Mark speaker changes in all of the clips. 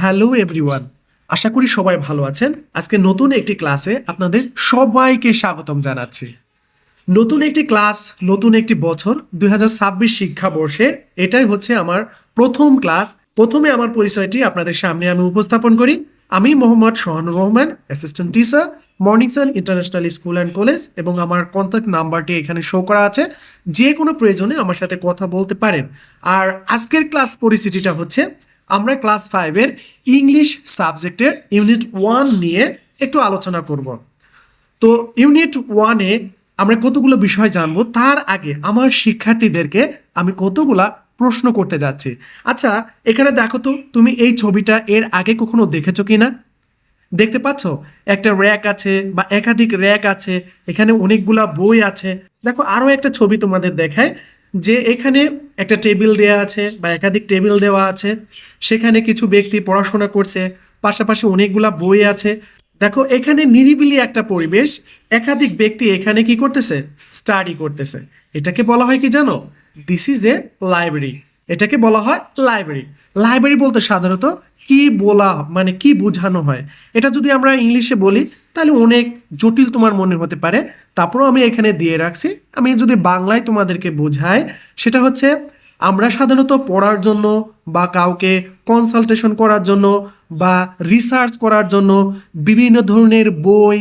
Speaker 1: Hello everyone, আশা করি সবাই ভালো আছেন। আজকে নতুন একটি ক্লাসে আপনাদের সবাইকে স্বাগতম জানাচ্ছি। নতুন একটি ক্লাস, নতুন একটি বছর 2026 শিক্ষাবর্ষে এটাই হচ্ছে আমার প্রথম ক্লাস। প্রথমে আমার পরিচয়টি আপনাদের সামনে আমি উপস্থাপন করি। আমি Mohammad Sohanur Rahman, assistant teacher, morning sun international school and college, এবং আমার কন্ট্যাক্ট নাম্বারটি এখানে শো করা আছে। যে কোনো প্রয়োজনে আমার সাথে কথা বলতে পারেন। আর আজকের ক্লাস পরিস্থিতিটা হচ্ছে আমরা ক্লাস 5-এর ইংলিশ সাবজেক্টের ইউনিট 1 নিয়ে একটু আলোচনা করব। তো ইউনিট 1-এ আমরা কতগুলো বিষয় জানবো, তার আগে আমার শিক্ষার্থীদেরকে আমি কতগুলা প্রশ্ন করতে যাচ্ছি। আচ্ছা, এখানে দেখো তো, তুমি এই ছবিটা এর আগে কখনো দেখেছো কিনা? দেখতে পাচ্ছ একটা র্যাক আছে বা একাধিক র্যাক আছে, এখানে অনেকগুলা বই আছে। দেখো আরও একটা ছবি তোমাদের দেখায় যে এখানে একটা টেবিল দেওয়া আছে বা একাধিক টেবিল দেওয়া আছে, সেখানে কিছু ব্যক্তি পড়াশোনা করছে, পাশাপাশি অনেকগুলা বই আছে। দেখো এখানে নিরিবিলি একটা পরিবেশ, একাধিক ব্যক্তি এখানে কি করতেছে? স্টাডি করতেছে। এটাকে বলা হয় কি জানো? This is a library. এটাকে বলা হয় লাইব্রেরি। লাইব্রেরি বলতে সাধারণত কি বলা মানে কি বোঝানো হয়, এটা যদি আমরা ইংলিশে বলি তাহলে অনেক জটিল তোমার মনে হতে পারে। তারপরেও আমি এখানে দিয়ে রাখছি, আমি যদি বাংলায় তোমাদেরকে বোঝাই সেটা হচ্ছে আমরা সাধারণত পড়ার জন্য বা কাউকে কনসালটেশন করার জন্য বা রিসার্চ করার জন্য বিভিন্ন ধরনের বই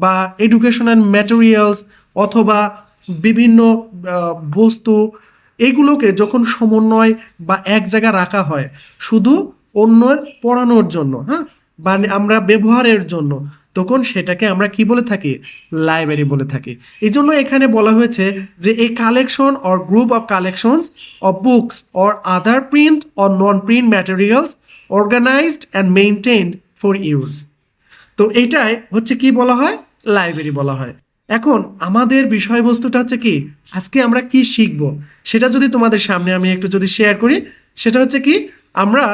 Speaker 1: বা এডুকেশনাল ম্যাটেরিয়ালস অথবা বিভিন্ন বস্তু, এগুলোকে যখন সমন্বয় বা এক জায়গায় রাখা হয় শুধু অন্যের পড়ানোর জন্য, হ্যাঁ, বা আমরা ব্যবহারের জন্য, তখন সেটাকে আমরা কি বলে থাকি? লাইব্রেরি বলে থাকি। এই জন্য এখানে বলা হয়েছে যে এই collection or group of collections of books or other print or non print materials organised and maintained for use. তো এইটাই হচ্ছে কি বলা হয়? লাইব্রেরি বলা হয়। এখন আমাদের বিষয়বস্তুটা হচ্ছে কি, আজকে আমরা কি শিখব সেটা যদি তোমাদের সামনে আমি একটু যদি শেয়ার করি, সেটা হচ্ছে কি, আমরা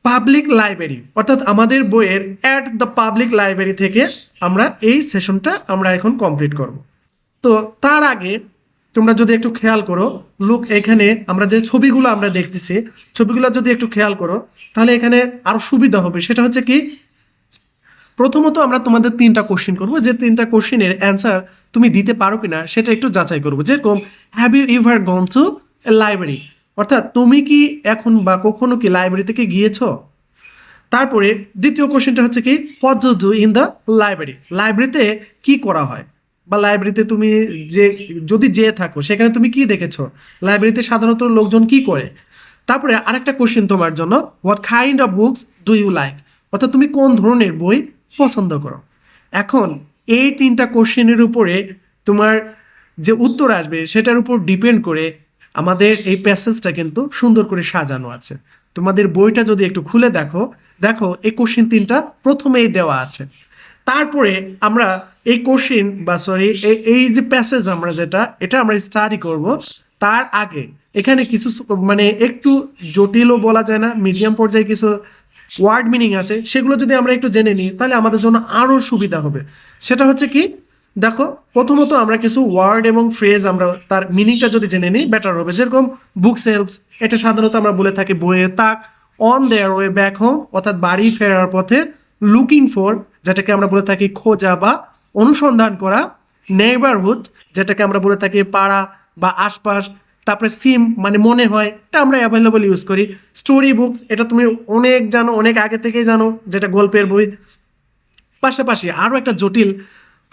Speaker 1: পাবলিক লাইব্রেরি অর্থাৎ আমাদের বইয়ের অ্যাট দ্য পাবলিক লাইব্রেরি থেকে আমরা এই সেশনটা আমরা এখন কমপ্লিট করব। তো তার আগে তোমরা যদি একটু খেয়াল করো, লুক এখানে আমরা যে ছবিগুলো আমরা দেখতেছি, ছবিগুলো যদি একটু খেয়াল করো তাহলে এখানে আরো সুবিধা হবে। সেটা হচ্ছে কি, প্রথমত আমরা তোমাদের 3টা কোশ্চেন করবো, যে 3টা কোশ্চেনের অ্যান্সার তুমি দিতে পারো কিনা সেটা একটু যাচাই করবো। যেরকম have you ever gone to a library, অর্থাৎ তুমি কি এখন বা কখনো কি লাইব্রেরি থেকে গিয়েছো? তারপরে দ্বিতীয় কোশ্চেনটা হচ্ছে কি, what do do in the library, লাইব্রেরিতে কি করা হয়, বা লাইব্রেরিতে তুমি যে যদি যেয়ে থাকো সেখানে তুমি কি দেখেছো, লাইব্রেরিতে সাধারণত লোকজন কি করে। তারপরে আরেকটা কোশ্চেন তোমার জন্য, what kind of books do you like, অর্থাৎ তুমি কোন ধরনের বই পছন্দ করো। এখন এই 3টা কোশ্চেনের উপরে তোমার যে উত্তর আসবে সেটার উপর ডিপেন্ড করে আমাদের এই প্যাসেজটা কিন্তু সুন্দর করে সাজানো আছে। তোমাদের বইটা যদি একটু খুলে দেখো, দেখো এই কোশ্চেন 3টা প্রথমেই দেওয়া আছে। তারপরে আমরা এই কোশ্চেন বা সরি এই যে প্যাসেজ আমরা এটা আমরা স্টাডি করব, তার আগে এখানে কিছু মানে একটু জটিলও বলা যায় না, মিডিয়াম পর্যায়ে কিছু ওয়ার্ড মিনিং আছে, সেগুলো যদি আমরা একটু জেনে নিই তাহলে আমাদের জন্য আরও সুবিধা হবে। সেটা হচ্ছে কি, দেখো প্রথমত আমরা কিছু ওয়ার্ড এবং ফ্রেজ আমরা তার মিনিংটা যদি জেনে নিই বেটার হবে। যেরকম বুক সেলফস, এটা সাধারণত আমরা বলে থাকি বইয়ের তাক। On their way back home, অর্থাৎ বাড়ি ফেরার পথে। লুকিং ফর, যেটাকে আমরা বলে থাকি খোঁজা বা অনুসন্ধান করা। নেইবারহুড, যেটাকে আমরা বলে থাকি পাড়া বা আশপাশ। তারপরে সিম মানে মনে হয়, এটা আমরা অ্যাভেলেবল ইউজ করি। স্টোরি বুকস, এটা তুমি অনেক জানো, অনেক আগে থেকেই জানো, যেটা গল্পের বই। পাশাপাশি আরও একটা জটিল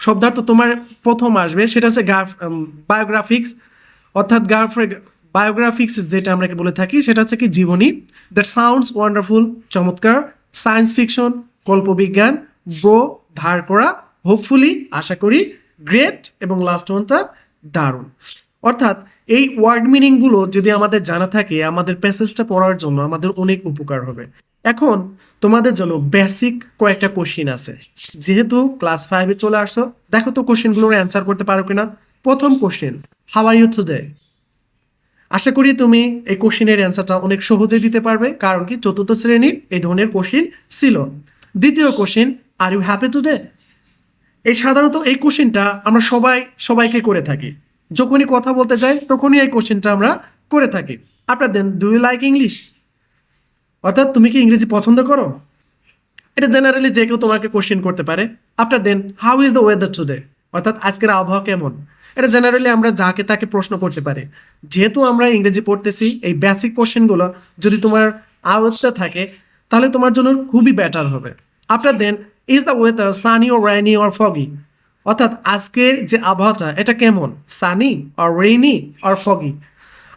Speaker 1: শব্দার্থ তোমার প্রথম আসবে, সেটা হচ্ছে বায়োগ্রাফিক্স, অর্থাৎ বায়োগ্রাফিক্স যেটা আমরা বলে থাকি সেটা হচ্ছে কি জীবনী। দ্যাট সাউন্ডস ওয়ান্ডারফুল, চমৎকার। সায়েন্স ফিকশন, কল্পবিজ্ঞান। ব্রো, ধার করা। হোপফুলি, আশা করি। গ্রেট, এবং লাস্ট ওয়ানটা দারুণ। অর্থাৎ এই ওয়ার্ড মিনিংগুলো যদি আমাদের জানা থাকে, আমাদের প্যাসেজটা পড়ার জন্য আমাদের অনেক উপকার হবে। এখন তোমাদের জন্য বেসিক কয়েকটা কোশ্চিন আছে, যেহেতু ক্লাস 5-এ চলে আসছো, দেখো তো কোশ্চেনগুলোর অ্যান্সার করতে পারো কিনা। প্রথম question, how are you today. আশা করি তুমি এই কোশ্চেনের অ্যান্সারটা অনেক সহজে দিতে পারবে, কারণ কি চতুর্থ শ্রেণীর এই ধরনের কোশ্চেন ছিল। দ্বিতীয় question, are you happy today. এই সাধারণত এই কোশ্চেনটা আমরা সবাইকে করে থাকি, যখনই কথা বলতে যাই তখনই এই কোশ্চেনটা আমরা করে থাকি। আপনার দেন, ডু ইউ লাইক ইংলিশ। অর্থাৎ তুমি কি ইংরেজি পছন্দ করো? এটা জেনারেলি যে কেউ তোমাকে কোশ্চেন করতে পারে। After then, how is the weather today, অর্থাৎ আজকের আবহাওয়া কেমন। এটা জেনারেলি আমরা যাকে তাকে প্রশ্ন করতে পারি। যেহেতু আমরা ইংরেজি পড়তেছি, এই বেসিক কোশ্চেনগুলো যদি তোমার আওয়াজটা থাকে তাহলে তোমার জন্য খুবই বেটার হবে। After then, is the weather sunny or rainy or foggy, অর্থাৎ আজকের যে আবহাওয়াটা এটা কেমন, sunny or rainy or foggy.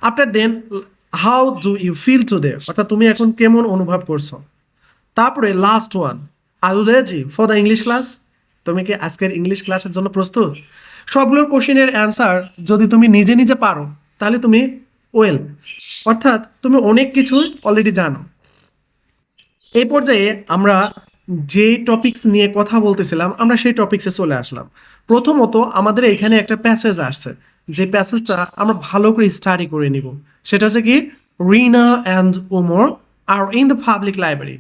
Speaker 1: After then, how do you feel today, অর্থাৎ তুমি এখন কেমন অনুভব করছো। তারপরে last one, are you ready for the English class, তুমি কি আজকের ইংলিশ ক্লাসের জন্য প্রস্তুত। সবগুলোর কোশ্চেনের অ্যান্সার যদি তুমি নিজে নিজে পারো তাহলে তুমি ওয়েল, অর্থাৎ তুমি অনেক কিছুই অলরেডি জানো। এই পর্যায়ে আমরা যে টপিকস নিয়ে কথা বলতেছিলাম আমরা সেই টপিক্সে চলে আসলাম। প্রথমত আমাদের এখানে একটা প্যাসেজ আসছে, যে প্যাসেজটা আমরা ভালো করে স্টাডি করে নিব। সেটা হচ্ছে কি, Rina and Omar are in the public library.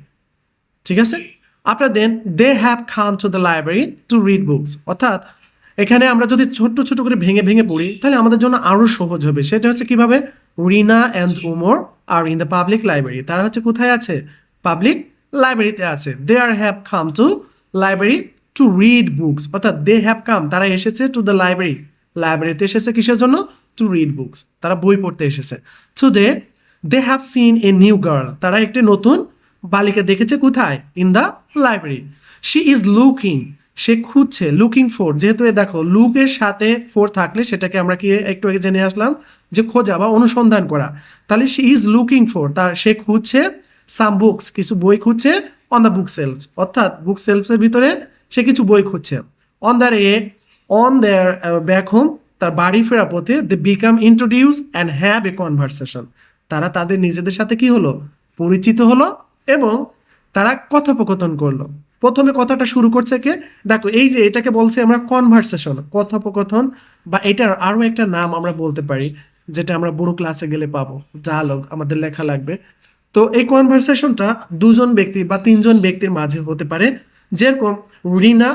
Speaker 1: ঠিক আছে, after then they have come to the library to read books, অর্থাৎ এখানে আমরা যদি ছোট্ট ছোট করে ভেঙে ভেঙে পড়ি তাহলে আমাদের জন্য আরও সহজ হবে। সেটা হচ্ছে কিভাবে, Rina and Umar are in the public library, তারা হচ্ছে কোথায় আছে, পাবলিক লাইব্রেরিতে আছে। They are have come to library to read books, অর্থাৎ দে হ্যাভ কাম, তারা এসেছে টু দ্য লাইব্রেরি, লাইব্রেরিতে এসেছে কিসের জন্য, টু রিড বুকস, তারা বই পড়তে এসেছে। Today they have seen a new girl, তারা একটি নতুন বালিকা দেখেছে কোথায়, in the library. She is looking, সে খুঁজছে, লুকিং ফর, যেহেতু দেখো লুকের সাথে ফোর থাকলে সেটাকে আমরা কি একটু আগে জেনে আসলাম যে খোঁজা বা অনুসন্ধান করা। তাহলে শি ইজ লুকিং ফর, তার সে খুঁজছে সাম বুকস, কিছু বই খুঁজছে, অন দ্য বুক সেলস, অর্থাৎ বুক সেলসের ভিতরে সে কিছু বই খুঁজছে। On the on their back home, তার বাড়ি ফেরা পথে they become introduce and have a conversation, তারা তাদের নিজেদের সাথে কি হলো, পরিচিত হলো এবং তারা কথোপকথন করলো। প্রথমে কথাটা শুরু করছে কে, দেখো এই যে এটাকে বলছে আমরা কনভারসেশন, কথোপকথন, বা এটার আরও একটা নাম আমরা বলতে পারি যেটা আমরা বড় ক্লাসে গেলে পাবো, ডায়ালগ, আমাদের লেখা লাগবে। তো এই কনভারসেশনটা দুজন ব্যক্তি বা তিনজন ব্যক্তির মাঝে হতে পারে। যেরকম রিনা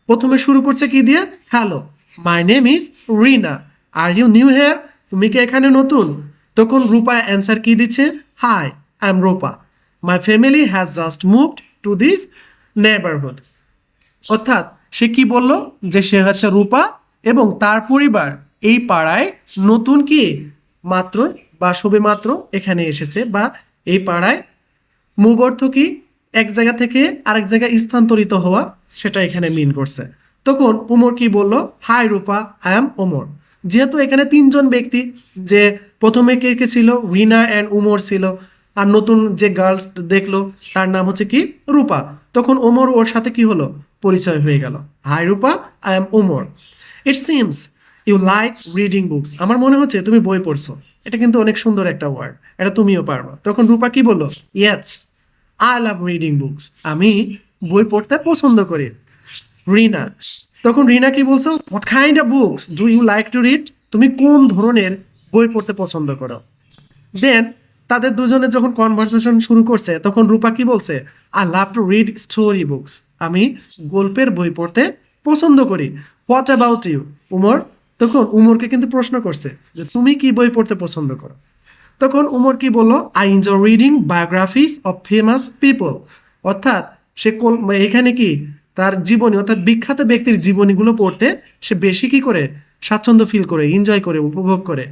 Speaker 1: প্রথমে শুরু করছে কি দিয়ে, hello my name is Rina, are you new here, তুমি কি এখানে নতুন। তখন রূপা অ্যান্সার কি দিচ্ছে, hi I am Rupa, my family has just moved to this neighbourhood, অর্থাৎ সে কি বলল যে সে হচ্ছে রূপা এবং তার পরিবার এই পাড়ায় নতুন কি মাত্র বা সবে মাত্র এখানে এসেছে, বা এই পাড়ায় মুভ অর্থ কি, এক জায়গা থেকে আরেক জায়গায় স্থানান্তরিত হওয়া, সেটা এখানে মিন করছে। তখন ওমর কি বলল, hi Rupa I am Omar, যেহেতু এখানে তিনজন ব্যক্তি, যে প্রথমে কে কে ছিল, রিনা অ্যান্ড উমর ছিল, আর নতুন যে গার্লস দেখলো তার নাম হচ্ছে কি, রূপা। তখন ওমর ওর সাথে কি হলো, পরিচয় হয়ে গেল, hi Rupa I am Omar, it seems you like reading books, আমার মনে হচ্ছে তুমি বই পড়ছো, এটা কিন্তু অনেক সুন্দর একটা ওয়ার্ড, এটা তুমিও পারবা। তখন রূপা কি বললো, yes I love reading books, আমি বই পড়তে পছন্দ করি। রিনা, তখন রিনা কি বলছো, what kind of books do you like to read, তুমি কোন ধরনের বই পড়তে পছন্দ করো। দেন তাদের দুজনে যখন কনভারসেশন শুরু করছে তখন রূপা কি বলছে, I love to read story books, আমি গল্পের বই পড়তে পছন্দ করি। হোয়াট অ্যাবাউট ইউ উমর, তখন উমরকে কিন্তু প্রশ্ন করছে যে তুমি কি বই পড়তে পছন্দ করো। তখন উমর কি বললো, I enjoy reading biographies of famous people, অর্থাৎ সে এখানে কি তার জীবনী, অর্থাৎ বিখ্যাত ব্যক্তির জীবনীগুলো পড়তে সে বেশি কি করে স্বাচ্ছন্দ্য ফিল করে, এনজয় করে, উপভোগ করে।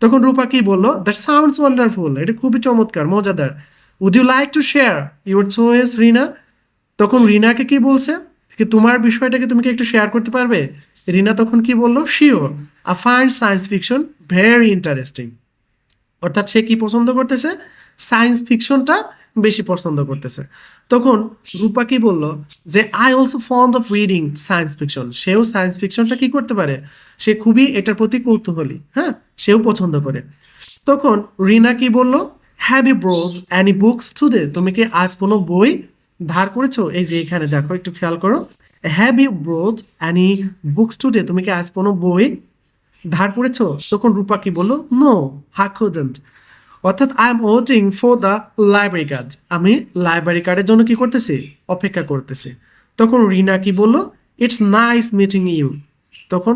Speaker 1: তখন রূপা কি বললো, দ্যাট সাউন্ডস ওয়ান্ডারফুল, এটা খুবই চমৎকার, মজাদার। Would you like to share your choice Rina, তখন রিনাকে কি বলছে কি তোমার বিষয়টাকে তুমি কি একটু শেয়ার করতে পারবে। রিনা তখন কি বললো, sure, I find science fiction very interesting, অর্থাৎ সে কি পছন্দ করতেছে, সায়েন্স ফিকশনটা বেশি পছন্দ করতেছে। তখন রূপা কি বলল যে I also fond of reading science fiction, সেও সায়েন্স ফিকশনটা কি করতে পারে, সে খুবই এটার প্রতি কৌতূহলী, হ্যাঁ সেও পছন্দ করে। তখন রিনা কি বলল, have you brought any books today, তুমি কি আজ কোনো বই ধার করেছো, এই যে এখানে দেখো একটু খেয়াল করো, have you brought any books today, তুমি কি আজ কোনো বই ধার করেছো। তখন রূপা কি বললো, নো আই কুডন্ট, অর্থাৎ I am waiting for the library card, আমি লাইব্রেরি কার্ডের জন্য কি করতেছি, অপেক্ষা করতেছি। তখন রিনা কি বললো, ইটস নাইস মিটিং ইউ, তখন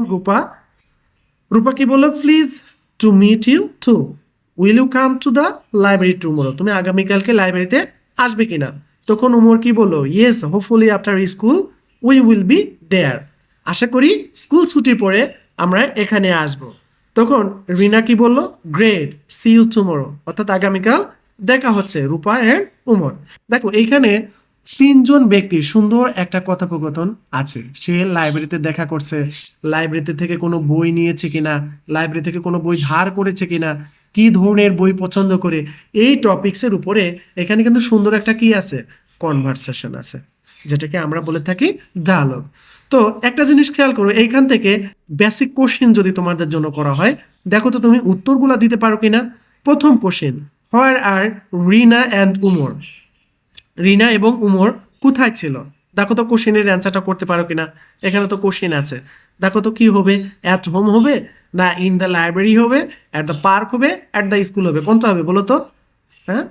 Speaker 1: রূপা কি বললো, please to meet you too, will you come to the library tomorrow, তুমি আগামীকালকে লাইব্রেরিতে আসবে কিনা। তখন উমর কি বললো, yes hopefully after school we will be there, আশা করি স্কুল ছুটির পরে আমরা এখানে আসব। তখন রিনা কি বলল, গ্রেট সি ইউ টুমরো, অর্থাৎ আগামীকাল দেখা হচ্ছে রূপা এন্ড উমর। দেখো এইখানে তিনজন ব্যক্তির সুন্দর একটা কথোপকথন আছে। সে লাইব্রেরিতে দেখা করছে, লাইব্রেরিতে থেকে কোনো বই নিয়েছে কিনা, লাইব্রেরি থেকে কোনো বই ধার করেছে কিনা, কি ধরনের বই পছন্দ করে, এই টপিকসের উপরে এখানে কিন্তু সুন্দর একটা কি আছে, কনভারসেশন আছে, যেটাকে আমরা বলে থাকি ডায়ালগ। তো একটা জিনিস খেয়াল করো, এইখান থেকে বেসিক কোশ্চেন যদি তোমাদের জন্য করা হয়, দেখো তো তুমি উত্তরগুলা দিতে পারো কিনা। প্রথম question, where are Rina and Umar, Rina এবং উমর কোথায় ছিল। দেখো তো কোশ্চেনের অ্যান্সারটা করতে পারো কিনা। এখানে তো কোশ্চেন আছে, দেখো তো কি হবে, অ্যাট হোম হবে না ইন দ্য লাইব্রেরি হবে, অ্যাট দ্য পার্ক হবে, অ্যাট দ্য স্কুল হবে, কোনটা হবে বলো তো। হ্যাঁ,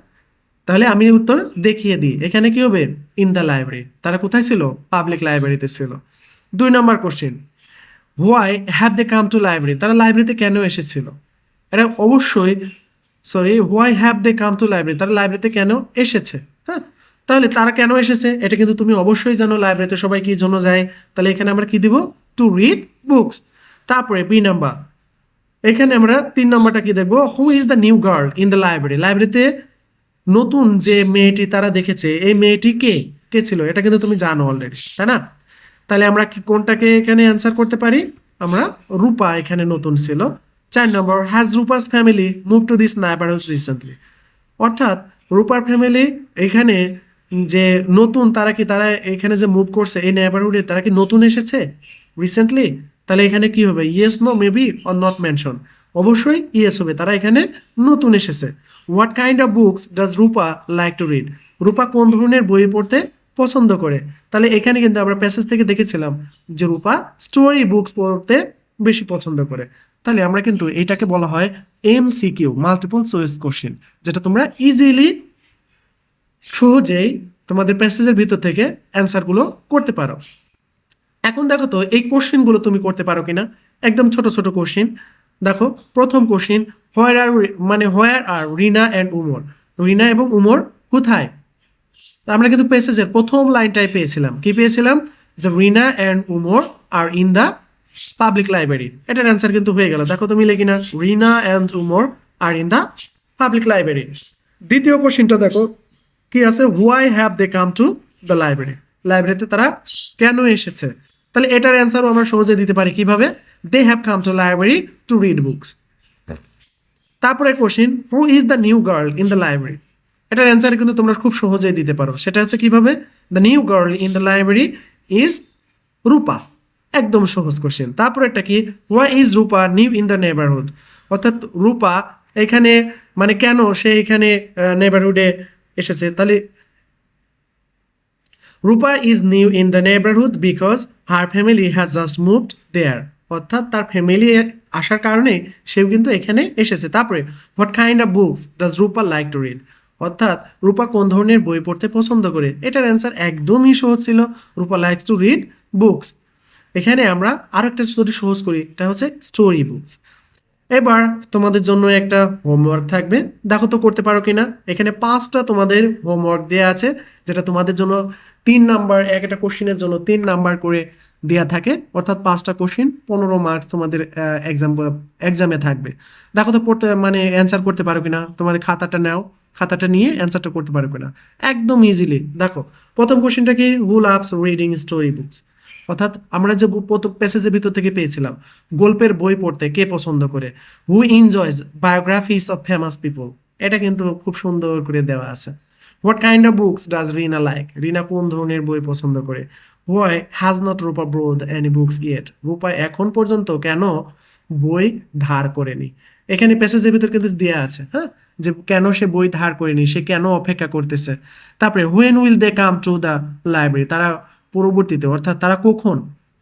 Speaker 1: তাহলে আমি উত্তর দেখিয়ে দিই, এখানে কি হবে, ইন দ্য লাইব্রেরি। তারা কোথায় ছিল, পাবলিক লাইব্রেরিতে ছিল। 2 নম্বর question, why have they come to library, তারা লাইব্রেরিতে কেন এসেছিল। এটা অবশ্যই, sorry, why have they come to library, তারা লাইব্রেরিতে কেন এসেছে। হ্যাঁ, তাহলে তারা কেন এসেছে এটা কিন্তু তুমি অবশ্যই জানো, লাইব্রেরিতে সবাই কি জন্য যায়। তাহলে এখানে আমরা কি দিব, টু রিড বুকস। তারপরে বি নাম্বার, এখানে আমরা 3 নম্বরটা কি দেখবো, হু is the new girl in the library, লাইব্রেরিতে নতুন যে মেয়েটি তারা দেখেছে, এই মেয়েটি কে কে ছিল, এটা কিন্তু তুমি জানো অলরেডি, তাই না। তাহলে আমরা কি কোনটাকে এখানে অ্যান্সার করতে পারি, আমরা রূপা এখানে নতুন ছিল। 4 নম্বর, has Rupa's family move to this neighbourhood recently, অর্থাৎ রূপার ফ্যামিলি এখানে যে নতুন, তারা এখানে যে মুভ করছে এই নেইবারহুডে, তারা কি নতুন এসেছে রিসেন্টলি। তাহলে এখানে কি হবে, yes no maybe or not mention, অবশ্যই ইয়েস হবে, তারা এখানে নতুন এসেছে। What kind of books does Rupa like to read, Rupa কোন ধরনের বই পড়তে পছন্দ করে। তাহলে এখানে কিন্তু আমরা প্যাসেজ থেকে দেখেছিলাম যে রূপা স্টোরি বুকস পড়তে বেশি পছন্দ করে। তাহলে আমরা কিন্তু এটাকে বলা হয় MCQ, মাল্টিপল চয়েস কোশ্চেন, যেটা তোমরা ইজিলি সহজেই তোমাদের প্যাসেজের ভিতর থেকে অ্যান্সারগুলো করতে পারো। এখন দেখো তো এই কোশ্চেনগুলো তুমি করতে পারো কিনা, একদম ছোট ছোট কোশ্চেন। দেখো প্রথম question, where are Rina and Umar, Rina এবং উমর কোথায়। আমরা কিন্তু প্যাসেজের প্রথম লাইনটাই পেয়েছিলাম, কি পেয়েছিলাম, যে Rina and Umar are in the public library, এটার অ্যান্সার কিন্তু হয়ে গেল। দেখো তো মিলে কিনা, Rina and Umar are in the public library. দ্বিতীয় কোশ্চেনটা দেখো কি আছে, why have they come to the library, লাইব্রেরিতে তারা কেন এসেছে। তাহলে এটার অ্যান্সারও আমরা সহজে দিতে পারি কিভাবে, they have come to library to read books. তারপরে question, who is the new girl in the library, এটার অ্যান্সার কিন্তু তোমরা খুব সহজেই দিতে পারো, সেটা হচ্ছে কিভাবে, the new girl in the library is Rupa, একদম সহজ কোশ্চেন। তারপর একটা কি, why is Rupa new in the neighbourhood, অর্থাৎ রূপা এখানে মানে কেন সে এখানে নেবারহুডে এসেছে। তাহলে Rupa is new in the neighbourhood because her family has just moved there, অর্থাৎ তার ফ্যামিলি আসার কারণে সেও কিন্তু এখানে এসেছে। তারপরে what kind of books does Rupa like to read, অর্থাৎ রূপা কোন ধরনের বই পড়তে পছন্দ করে। এটার অ্যান্সার একদমই সহজ ছিল, রূপা লাইকস টু রিড বুকস। এখানে আমরা আরেকটা যদি সহজ করি, এটা হচ্ছে স্টোরি বুকস। এবার তোমাদের জন্য একটা হোমওয়ার্ক থাকবে, দেখো তো করতে পারো কিনা। এখানে 5টা তোমাদের হোমওয়ার্ক দেওয়া আছে, যেটা তোমাদের জন্য 3 নাম্বার, একটা কোশ্চেনের জন্য 3 নাম্বার করে দেওয়া থাকে, অর্থাৎ 5টা কোশ্চেন 15 মার্কস তোমাদের এক্সামে থাকবে। দেখো তো পড়তে মানে অ্যান্সার করতে পারো কিনা, তোমাদের খাতাটা নাও, খাতাটা নিয়ে অ্যান্সারটা করতে পারো কিনা, একদম ইজিলি। দেখো প্রথম কোশ্চেনটা কি, who loves reading story books, অর্থাৎ আমরা যে প্যাসেজের ভিতর থেকে পেয়েছিলাম গল্পের বই পড়তে কে পছন্দ করে। Who enjoys biographies of famous people, এটা কিন্তু খুব সুন্দর করে দেওয়া আছে। What kind of books does Rina like, Rina কোন ধরনের বই পছন্দ করে। Why has not Rupa brought any books yet, Rupa এখন পর্যন্ত কেন বই ধার করেনি। এখানে প্যাসেজের ভিতর কিন্তু দেওয়া আছে, হ্যাঁ, যে কেন সে বই ধার করেনি, সে কেন অপেক্ষা করতেছে। তারপরে when will they come to the library, তারা পরবর্তীতে অর্থাৎ তারা কখন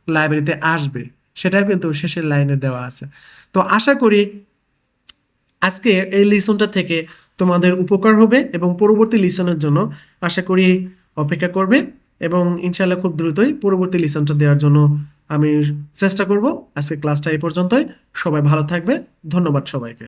Speaker 1: লাইব্রেরিতে আসবে, সেটা কিন্তু শেষের লাইনে দেওয়া আছে। তো আশা করি আজকে এই লিসনটা থেকে তোমাদের উপকার হবে এবং পরবর্তী লিসনের জন্য আশা করি অপেক্ষা করবে, এবং ইনশাল্লাহ খুব দ্রুতই পরবর্তী লিসনটা দেওয়ার জন্য আমি চেষ্টা করব। আজকে ক্লাসটা এই পর্যন্তই, সবাই ভালো থাকবে, ধন্যবাদ সবাইকে।